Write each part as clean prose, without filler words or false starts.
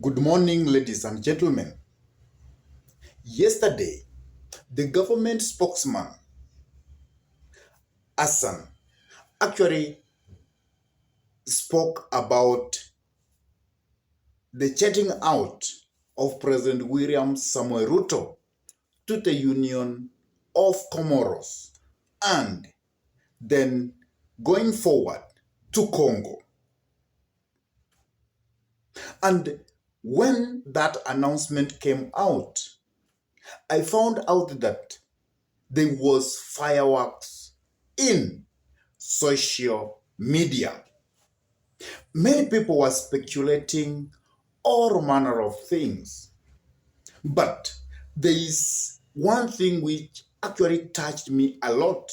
Good morning, ladies and gentlemen. Yesterday, the government spokesman, Hassan, actually spoke about the chatting out of President William Samuel Ruto to the Union of Comoros and then going forward to Congo. And when that announcement came out, I found out that there was fireworks in social media. Many people were speculating all manner of things, but there is one thing which actually touched me a lot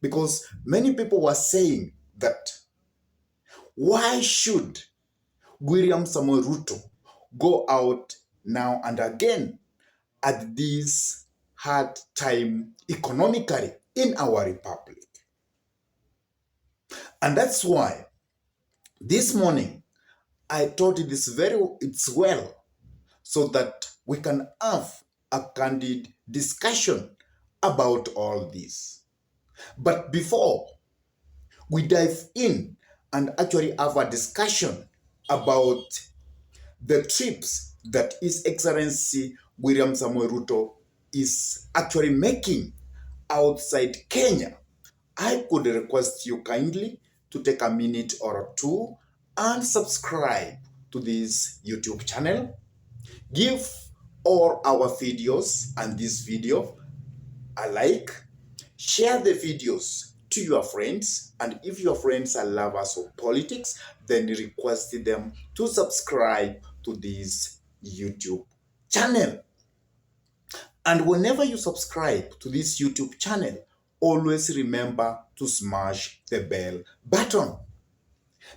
because many people were saying that why should William Samuel Ruto go out now and again at this hard time economically in our republic? And that's why this morning I thought it's well so that we can have a candid discussion about all this. But before we dive in and actually have a discussion about the trips that His Excellency William Samuel Ruto is actually making outside Kenya, I could request you kindly to take a minute or two and subscribe to this YouTube channel. Give all our videos and this video a like. Share the videos to your friends. And if your friends are lovers of politics, then request them to subscribe to this YouTube channel. And whenever you subscribe to this YouTube channel, always remember to smash the bell button.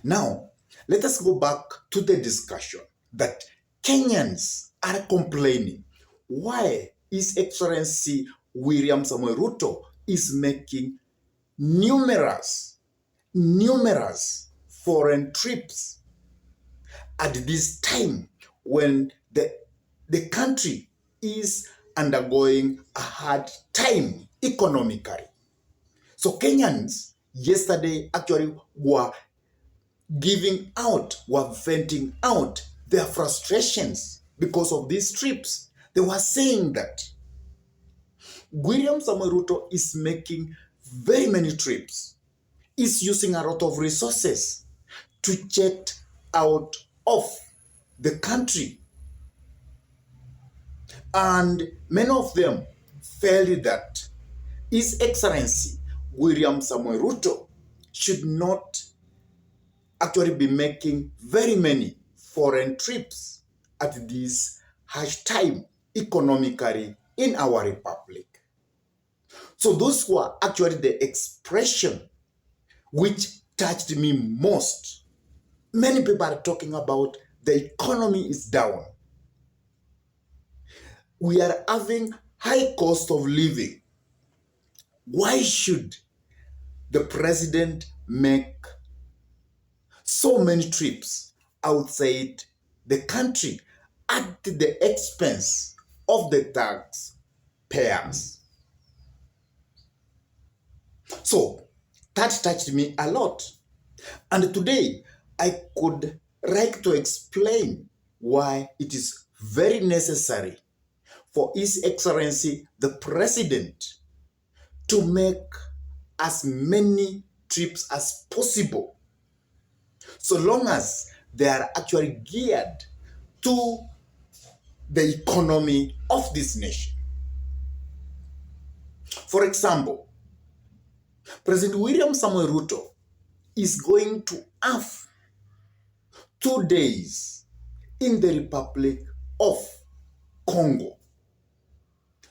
Now, let us go back to the discussion that Kenyans are complaining why His Excellency William Samuel Ruto is making numerous foreign trips at this time when the country is undergoing a hard time economically. So Kenyans yesterday actually were venting out their frustrations because of these trips. They were saying that William Samuel Ruto is making very many trips, is using a lot of resources to jet out of the country. And many of them felt that His Excellency William Samuel Ruto should not actually be making very many foreign trips at this harsh time economically in our republic. So those were actually the expression which touched me most. Many people are talking about the economy is down. We are having high cost of living. Why should the president make so many trips outside the country at the expense of the taxpayers? So that touched me a lot. And today I could like to explain why it is very necessary for His Excellency the President to make as many trips as possible, so long as they are actually geared to the economy of this nation. For example, President William Samuel Ruto is going to have 2 days in the Republic of Congo.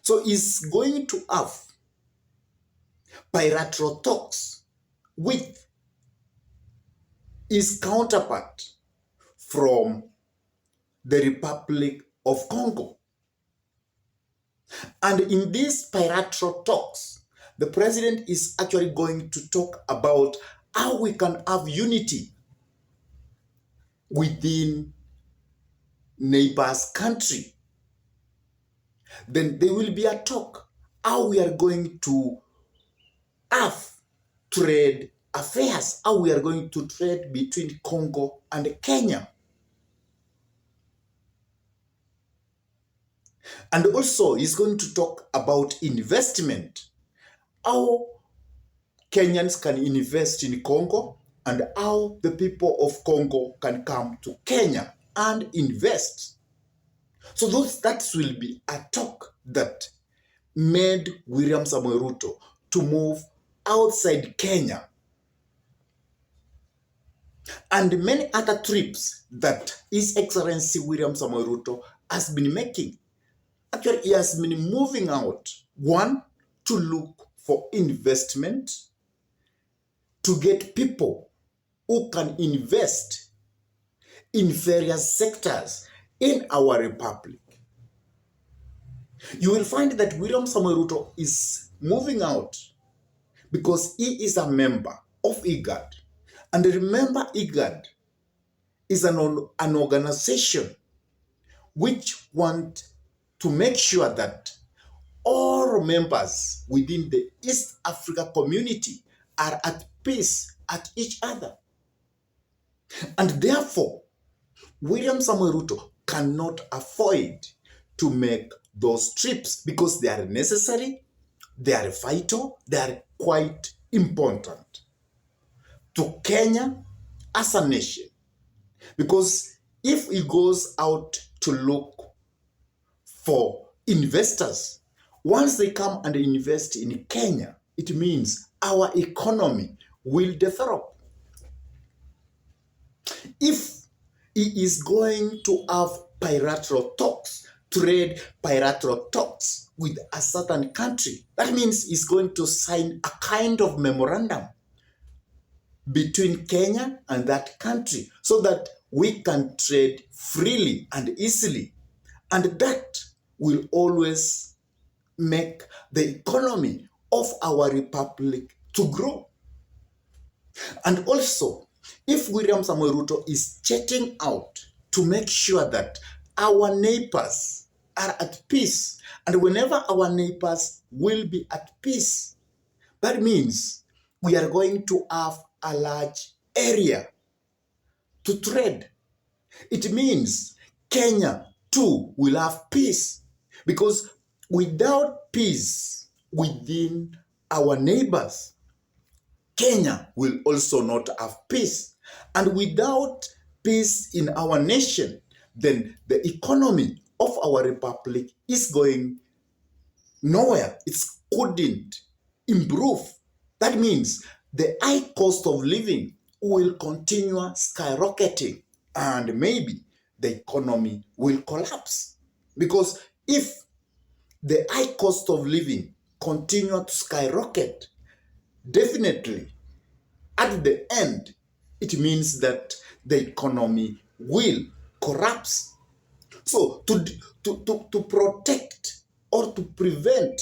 So he's going to have bilateral talks with his counterpart from the Republic of Congo. And in these bilateral talks, the president is actually going to talk about how we can have unity within neighbor's country, then there will be a talk how we are going to have trade affairs, how we are going to trade between Congo and Kenya. And also, he's going to talk about investment, how Kenyans can invest in Congo and how the people of Congo can come to Kenya and invest. So that will be a talk that made William Samoei Ruto to move outside Kenya, and many other trips that His Excellency William Samoei Ruto has been making. Actually, he has been moving out, one, to look for investment, to get people who can invest in various sectors in our republic. You will find that William Samoei Ruto is moving out because he is a member of IGAD. And remember, IGAD is an organization which want to make sure that all members within the East Africa community are at peace at each other. And therefore, William Samoei Ruto cannot afford to make those trips because they are necessary, they are vital, they are quite important to Kenya as a nation. Because if he goes out to look for investors, once they come and invest in Kenya, it means our economy will develop. If he is going to have bilateral talks, trade bilateral talks with a certain country, that means he's going to sign a kind of memorandum between Kenya and that country so that we can trade freely and easily. And that will always make the economy of our republic to grow. And also, if William Samoei Ruto is jetting out to make sure that our neighbors are at peace, and whenever our neighbors will be at peace, that means we are going to have a large area to trade. It means Kenya too will have peace, because without peace within our neighbors, Kenya will also not have peace. And without peace in our nation, then the economy of our republic is going nowhere. It couldn't improve. That means the high cost of living will continue skyrocketing, and maybe the economy will collapse. Because if the high cost of living continue to skyrocket, definitely at the end, it means that the economy will collapse. So to protect or to prevent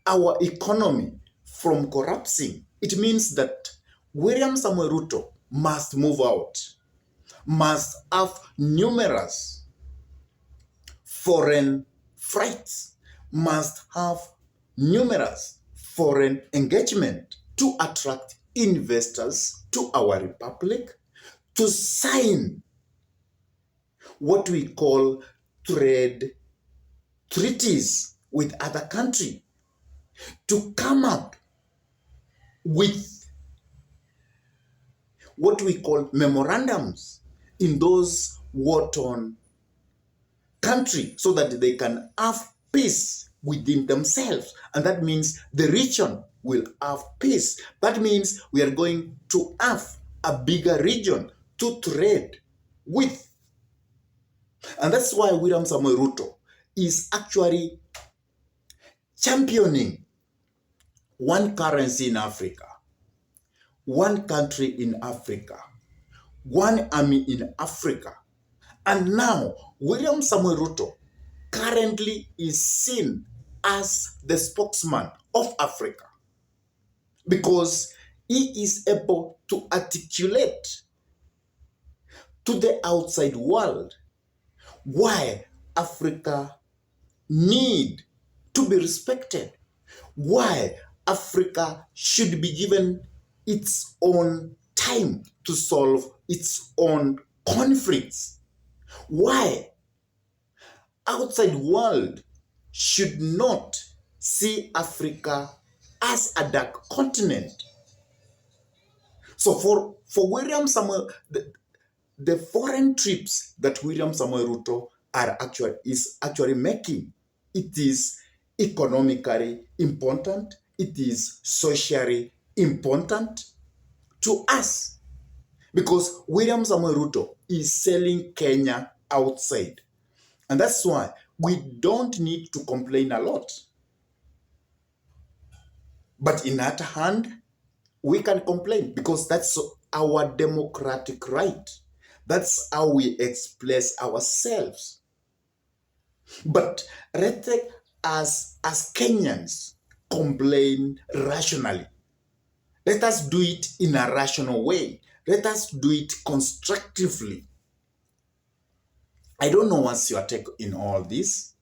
our economy from collapsing, it means that William Samoei Ruto must move out, must have numerous foreign flights, must have numerous foreign engagement to attract investors to our republic, to sign what we call trade treaties with other countries, to come up with what we call memorandums in those war-torn countries so that they can have peace within themselves. And that means the region will have peace. That means we are going to have a bigger region to trade with. And that's why William Samoei Ruto is actually championing one currency in Africa, one country in Africa, one army in Africa. And now, William Samoei Ruto currently is seen as the spokesman of Africa because he is able to articulate to the outside world why Africa need to be respected, why Africa should be given its own time to solve its own conflicts, why outside world should not see Africa as a dark continent. So for William Samuel, the foreign trips that William Samuel Ruto is actually making, it is economically important, it is socially important to us, because William Samuel Ruto is selling Kenya outside. And that's why we don't need to complain a lot. But in other hand, we can complain because that's our democratic right. That's how we express ourselves. But let as Kenyans complain rationally. Let us do it in a rational way. Let us do it constructively. I don't know what's your take in all this.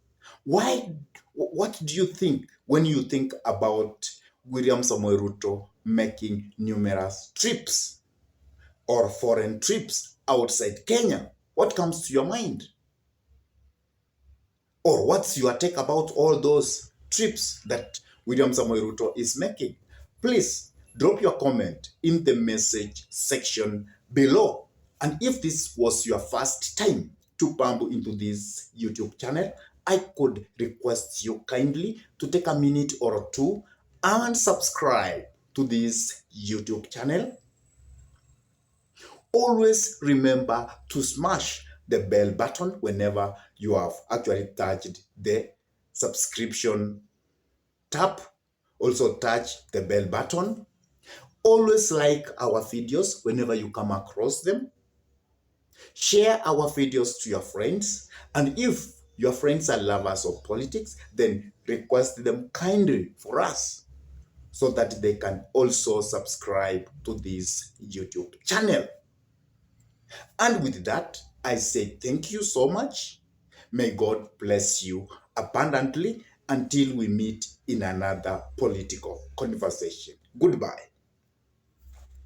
Why? What do you think when you think about William Samoei Ruto making numerous trips or foreign trips outside Kenya? What comes to your mind? Or what's your take about all those trips that William Samoei Ruto is making? Please drop your comment in the message section below. And if this was your first time to bump into this YouTube channel, I could request you kindly to take a minute or two and subscribe to this YouTube channel. Always remember to smash the bell button whenever you have actually touched the subscription tab. Also touch the bell button. Always like our videos whenever you come across them. Share our videos to your friends. And if your friends are lovers of politics, then request them kindly for us so that they can also subscribe to this YouTube channel. And with that, I say thank you so much. May God bless you abundantly until we meet in another political conversation. Goodbye.